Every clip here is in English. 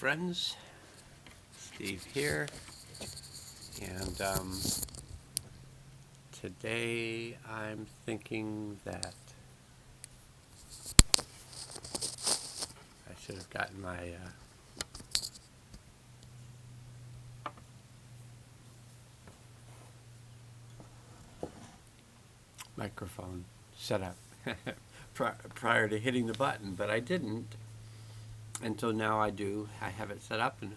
friends. Steve here, and today I'm thinking that I should have gotten my microphone set up prior to hitting the button, but I didn't until now. I do. I have it set up, and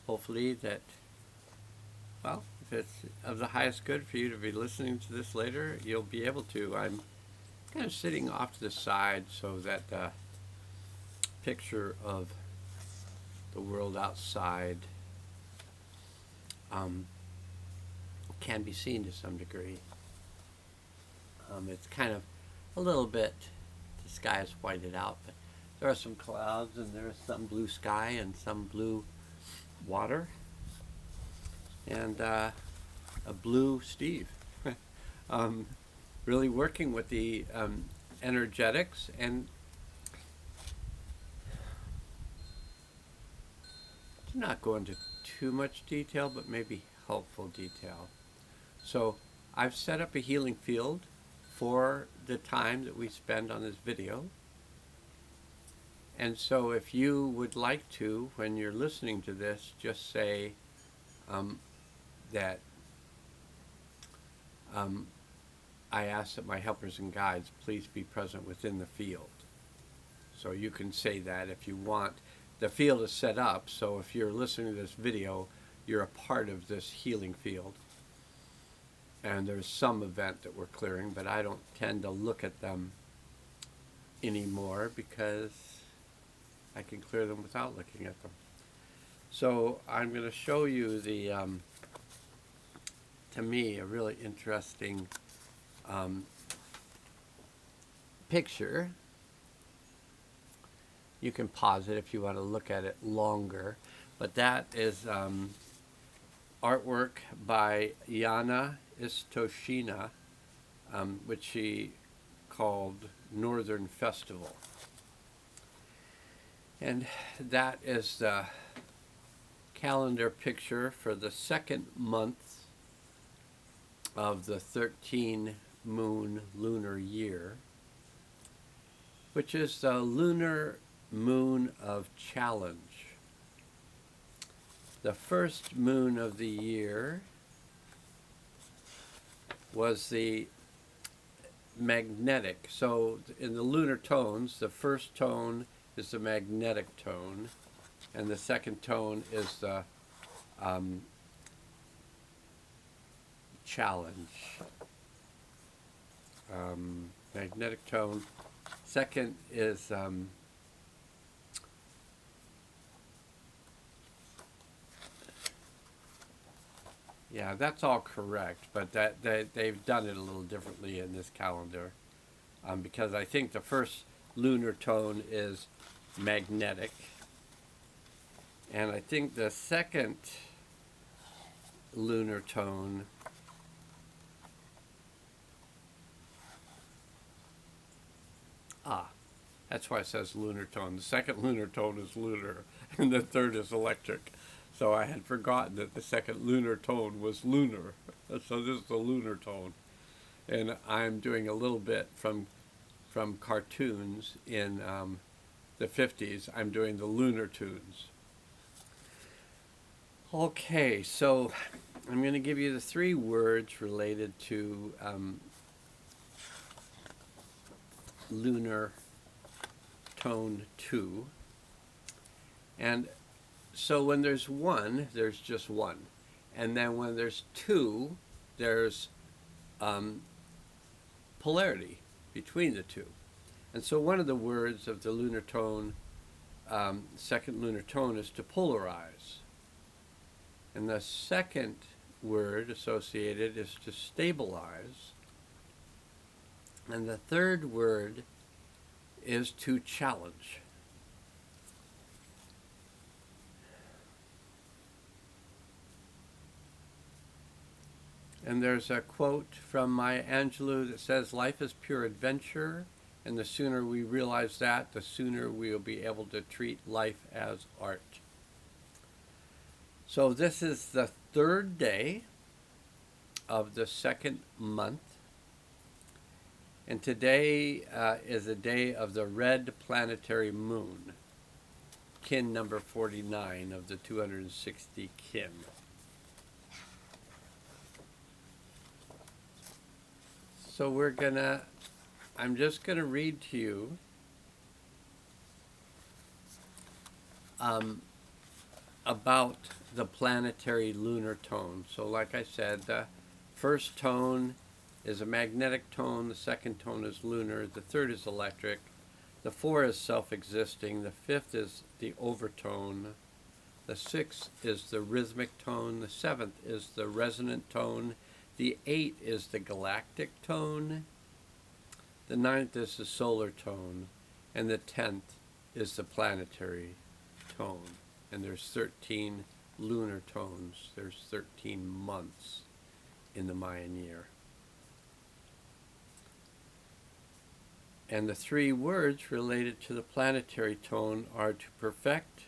hopefully that, well, if it's of the highest good for you to be listening to this later, you'll be able to. I'm kind of sitting off to the side so that the picture of the world outside can be seen to some degree. It's kind of a little bit, the sky is whited out, but there are some clouds and there's some blue sky and some blue water and a blue Steve. Really working with the energetics and to not go into too much detail, but maybe helpful detail. So I've set up a healing field for the time that we spend on this video. And so if you would like to, when you're listening to this, just say that I ask that my helpers and guides please be present within the field. So you can say that if you want. The field is set up, so if you're listening to this video, you're a part of this healing field. And there's some event that we're clearing, but I don't tend to look at them anymore because I can clear them without looking at them. So I'm going to show you the, to me, a really interesting picture. You can pause it if you want to look at it longer, but that is artwork by Yana Istoshina, which she called Northern Festival. And that is the calendar picture for the second month of the 13 moon lunar year, which is the lunar moon of challenge. The first moon of the year was the magnetic. So in the lunar tones, the first tone is the magnetic tone, and the second tone is the challenge. Magnetic tone. Second is yeah, that's all correct, but they've done it a little differently in this calendar, because I think the first lunar tone is magnetic, and I think the second lunar tone that's why it says lunar tone. The second lunar tone is lunar, and the third is electric. So I had forgotten that the second lunar tone was lunar. So this is the lunar tone. And I'm doing a little bit from cartoons in the 50s. I'm doing the lunar tunes. Okay, so I'm going to give you the 3 words related to lunar tone 2. And so when there's 1, there's just 1. And then when there's 2, there's polarity between the 2. And so one of the words of the lunar tone, second lunar tone, is to polarize. And the second word associated is to stabilize. And the third word is to challenge. And there's a quote from Maya Angelou that says, "Life is pure adventure, and the sooner we realize that, the sooner we'll be able to treat life as art." So this is the third day of the second month. And today is a day of the red planetary moon, kin number 49 of the 260 kin. So I'm just going to read to you about the planetary lunar tone. So like I said, the first tone is a magnetic tone, the second tone is lunar, the third is electric, the four is self-existing, the fifth is the overtone, the sixth is the rhythmic tone, the seventh is the resonant tone, the eighth is the galactic tone, the ninth is the solar tone, and the 10th is the planetary tone. And there's 13 lunar tones. There's 13 months in the Mayan year. And the three words related to the planetary tone are to perfect,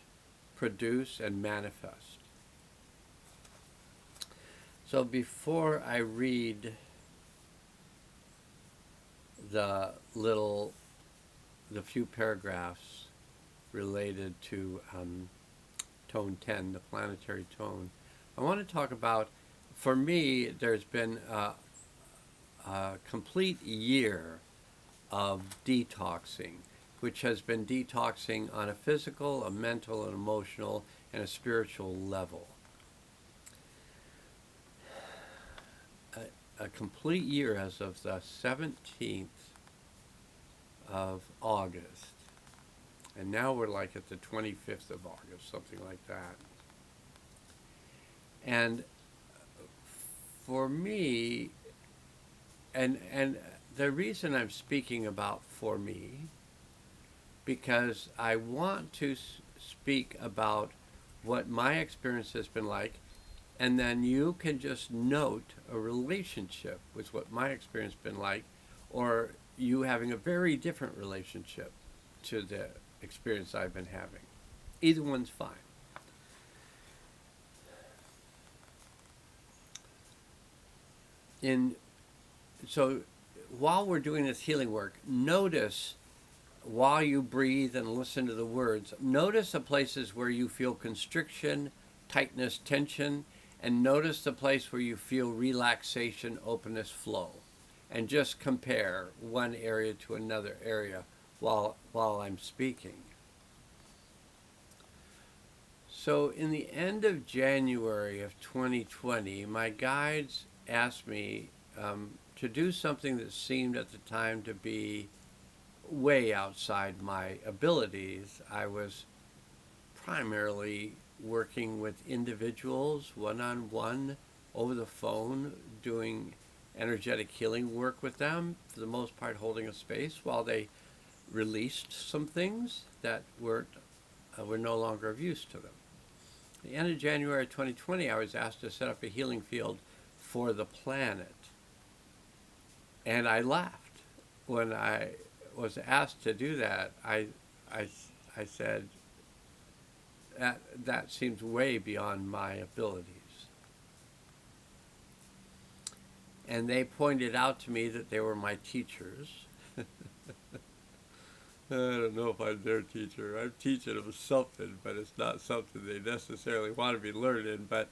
produce, and manifest. So before I read the few paragraphs related to tone 10, the planetary tone, I want to talk about, for me, there's been a complete year of detoxing, which has been detoxing on a physical, a mental, an emotional, and a spiritual level. A complete year as of the 17th of August. And now we're like at the 25th of August, something like that. And for me, and the reason I'm speaking about for me, because I want to speak about what my experience has been like, and then you can just note a relationship with what my experience has been like, or you having a very different relationship to the experience I've been having. Either one's fine. So while we're doing this healing work, notice while you breathe and listen to the words, notice the places where you feel constriction, tightness, tension, and notice the place where you feel relaxation, openness, flow. And just compare one area to another area while I'm speaking. So in the end of January of 2020, my guides asked me to do something that seemed at the time to be way outside my abilities. I was primarily working with individuals, one-on-one, over the phone, doing energetic healing work with them, for the most part holding a space while they released some things that were no longer of use to them. At the end of January 2020, I was asked to set up a healing field for the planet. And I laughed. When I was asked to do that, I said, that seems way beyond my abilities. And they pointed out to me that they were my teachers. I don't know if I'm their teacher. I'm teaching them something, but it's not something they necessarily want to be learning. But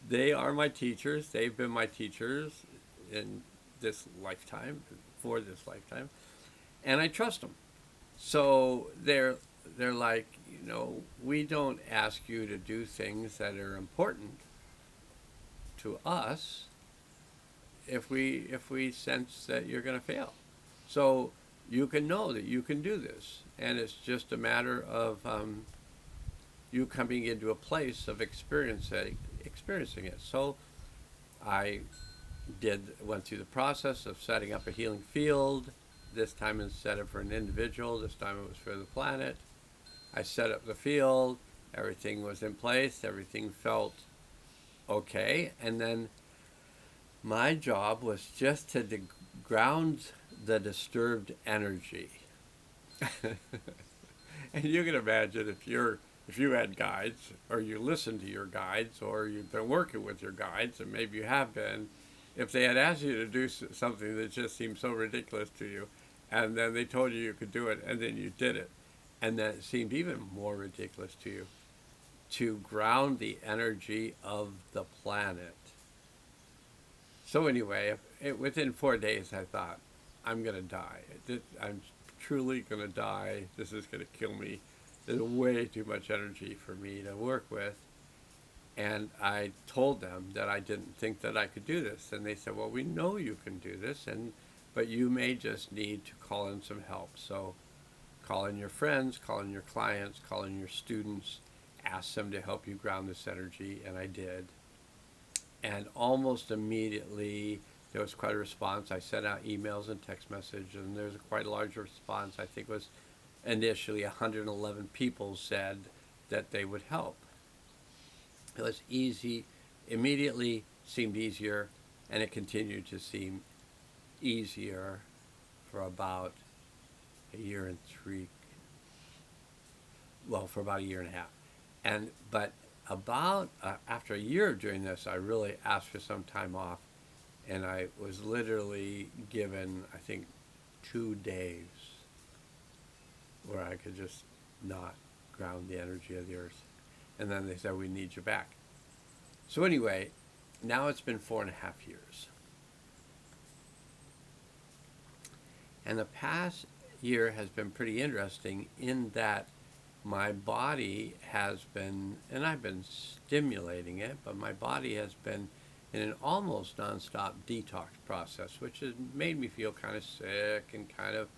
they are my teachers. They've been my teachers in this lifetime, for this lifetime. And I trust them. So they're like, we don't ask you to do things that are important to us if we sense that you're going to fail. So you can know that you can do this, and it's just a matter of you coming into a place of experiencing it. So I went through the process of setting up a healing field. This time, instead of for an individual, this time it was for the planet. I set up the field, everything was in place, everything felt okay, and then my job was just to ground the disturbed energy. And you can imagine if if you had guides, or you listened to your guides, or you've been working with your guides, and maybe you have been, if they had asked you to do something that just seemed so ridiculous to you, and then they told you could do it, and then you did it, and then it seemed even more ridiculous to you, to ground the energy of the planet. So anyway, within 4 days, I thought, I'm going to die. I'm truly going to die. This is going to kill me. There's way too much energy for me to work with. And I told them that I didn't think that I could do this. And they said, well, we know you can do this, but you may just need to call in some help. So call in your friends, call in your clients, call in your students, ask them to help you ground this energy, and I did. And almost immediately, there was quite a response. I sent out emails and text messages, and there was quite a large response. I think it was initially 111 people said that they would help. It was easy, immediately seemed easier, and it continued to seem easier for about a year and for about a year and a half. But about after a year of doing this, I really asked for some time off, and I was literally given, I think, 2 days where I could just not ground the energy of the earth. And then they said, we need you back. So anyway, now it's been 4.5 years. And the past year has been pretty interesting in that my body has been, and I've been stimulating it, but my body has been in an almost nonstop detox process, which has made me feel kind of sick and kind of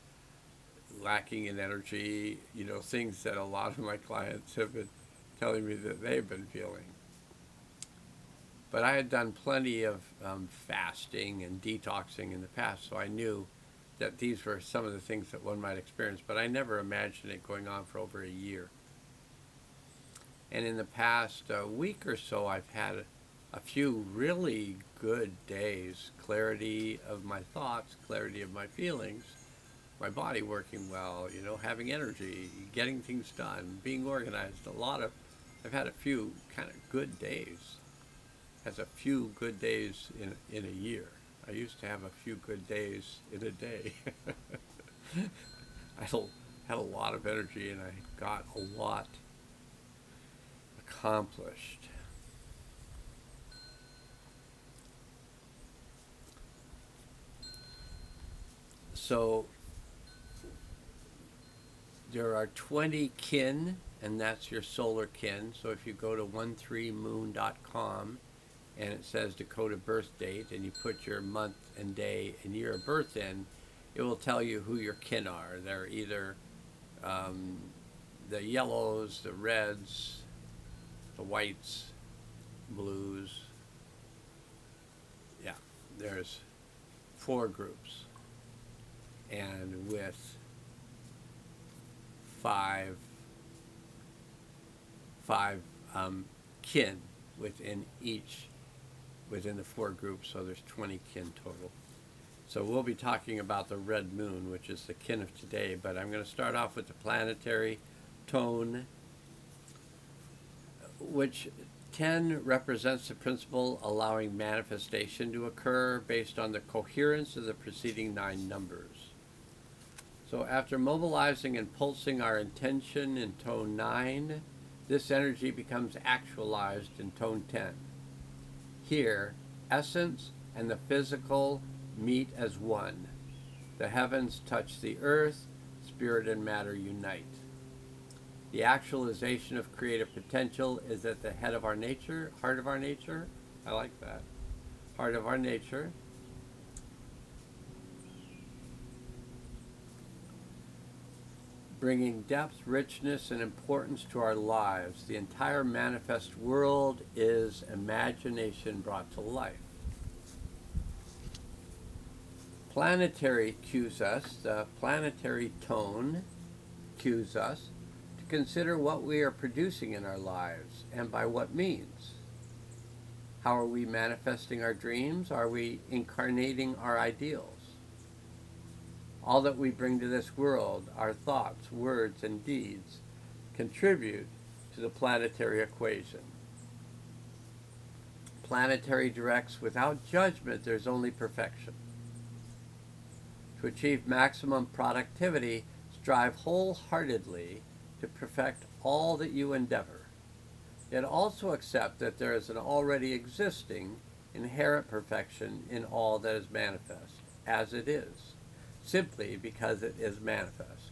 lacking in energy, things that a lot of my clients have been telling me that they've been feeling. But I had done plenty of fasting and detoxing in the past, so I knew that these were some of the things that one might experience, but I never imagined it going on for over a year. And in the past week or so, I've had a few really good days, clarity of my thoughts, clarity of my feelings, my body working well, having energy, getting things done, being organized. I've had a few kind of good days. Has a few good days in a year. I used to have a few good days in a day. I had a lot of energy, and I got a lot accomplished. So there are 20 kin, and that's your solar kin. So if you go to 13moon.com, and it says Dakota birth date, and you put your month and day and year of birth in, it will tell you who your kin are. They're either the yellows, the reds, the whites, blues. Yeah, there's 4 groups, and with five kin within the 4 groups, so there's 20 kin total. So we'll be talking about the red moon, which is the kin of today, but I'm going to start off with the planetary tone, which 10 represents the principle allowing manifestation to occur based on the coherence of the preceding 9 numbers. So after mobilizing and pulsing our intention in tone 9, this energy becomes actualized in tone 10. Here, essence and the physical meet as one. The heavens touch the earth, spirit and matter unite. The actualization of creative potential is at the heart of our nature. I like that. Heart of our nature. Bringing depth, richness, and importance to our lives. The entire manifest world is imagination brought to life. Planetary cues us, the planetary tone cues us to consider what we are producing in our lives and by what means. How are we manifesting our dreams? Are we incarnating our ideals? All that we bring to this world, our thoughts, words, and deeds, contribute to the planetary equation. Planetary directs without judgment, there's only perfection. To achieve maximum productivity, strive wholeheartedly to perfect all that you endeavor. Yet also accept that there is an already existing inherent perfection in all that is manifest, as it is, simply because it is manifest.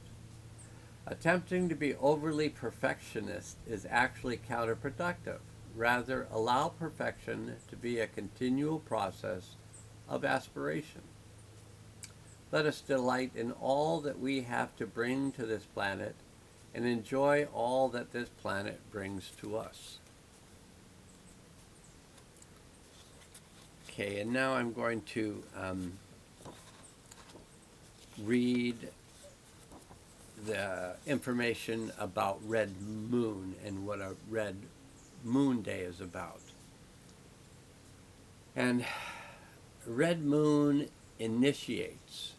Attempting to be overly perfectionist is actually counterproductive. Rather, allow perfection to be a continual process of aspiration. Let us delight in all that we have to bring to this planet and enjoy all that this planet brings to us. Okay, and now I'm going to read the information about red moon and what a red moon day is about. And red moon initiates,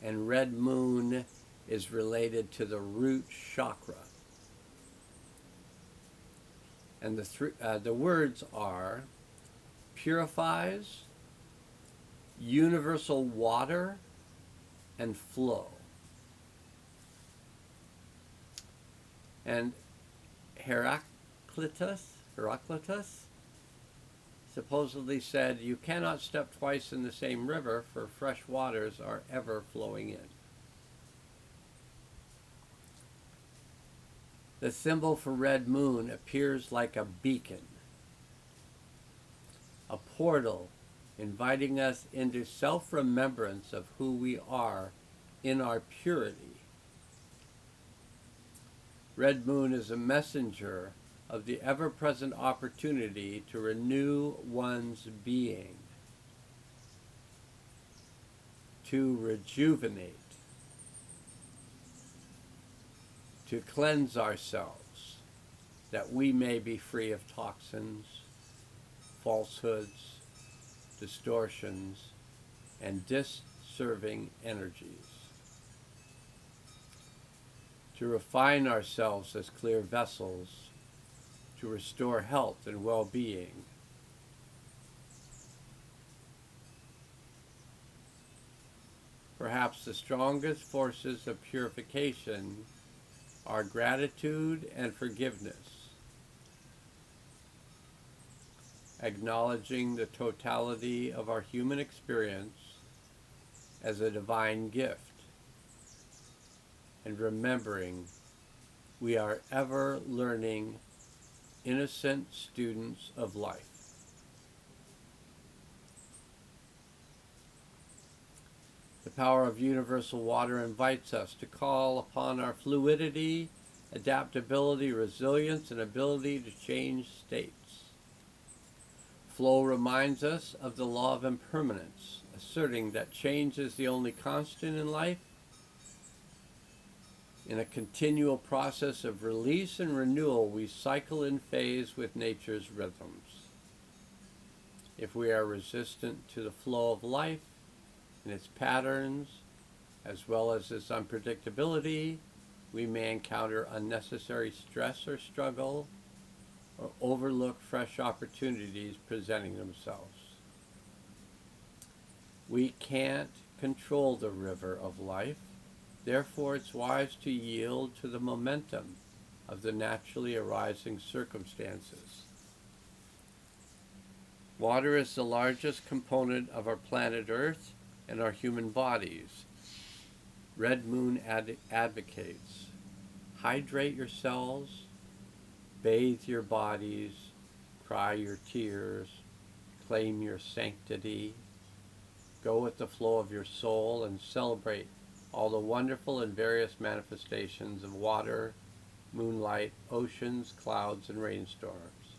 and red moon is related to the root chakra. And the words are purifies, universal water, and flow. And Heraclitus supposedly said, "You cannot step twice in the same river, for fresh waters are ever flowing in." The symbol for red moon appears like a beacon, a portal inviting us into self-remembrance of who we are in our purity. Red moon is a messenger of the ever-present opportunity to renew one's being, to rejuvenate, to cleanse ourselves, that we may be free of toxins, falsehoods, distortions, and disserving energies. To refine ourselves as clear vessels, to restore health and well-being. Perhaps the strongest forces of purification are gratitude and forgiveness, acknowledging the totality of our human experience as a divine gift, and remembering we are ever learning, innocent students of life. The power of universal water invites us to call upon our fluidity, adaptability, resilience, and ability to change states. Flow reminds us of the law of impermanence, asserting that change is the only constant in life. In a continual process of release and renewal, we cycle in phase with nature's rhythms. If we are resistant to the flow of life and its patterns, as well as its unpredictability, we may encounter unnecessary stress or struggle, or overlook fresh opportunities presenting themselves. We can't control the river of life. Therefore, it's wise to yield to the momentum of the naturally arising circumstances. Water is the largest component of our planet Earth and our human bodies. Red Moon advocates, hydrate yourselves, bathe your bodies, cry your tears, claim your sanctity, go with the flow of your soul, and celebrate all the wonderful and various manifestations of water, moonlight, oceans, clouds, and rainstorms.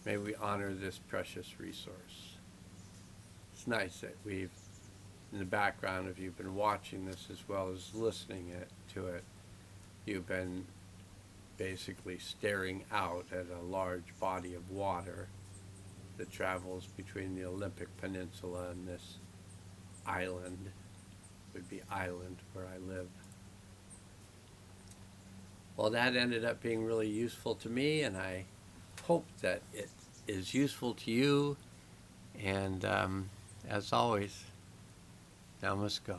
May we honor this precious resource. It's nice that we've, in the background, if you've been watching this as well as listening to it, you've been basically staring out at a large body of water that travels between the Olympic Peninsula and this island, would be island where I live. Well, that ended up being really useful to me, and I hope that it is useful to you. And as always, now must go.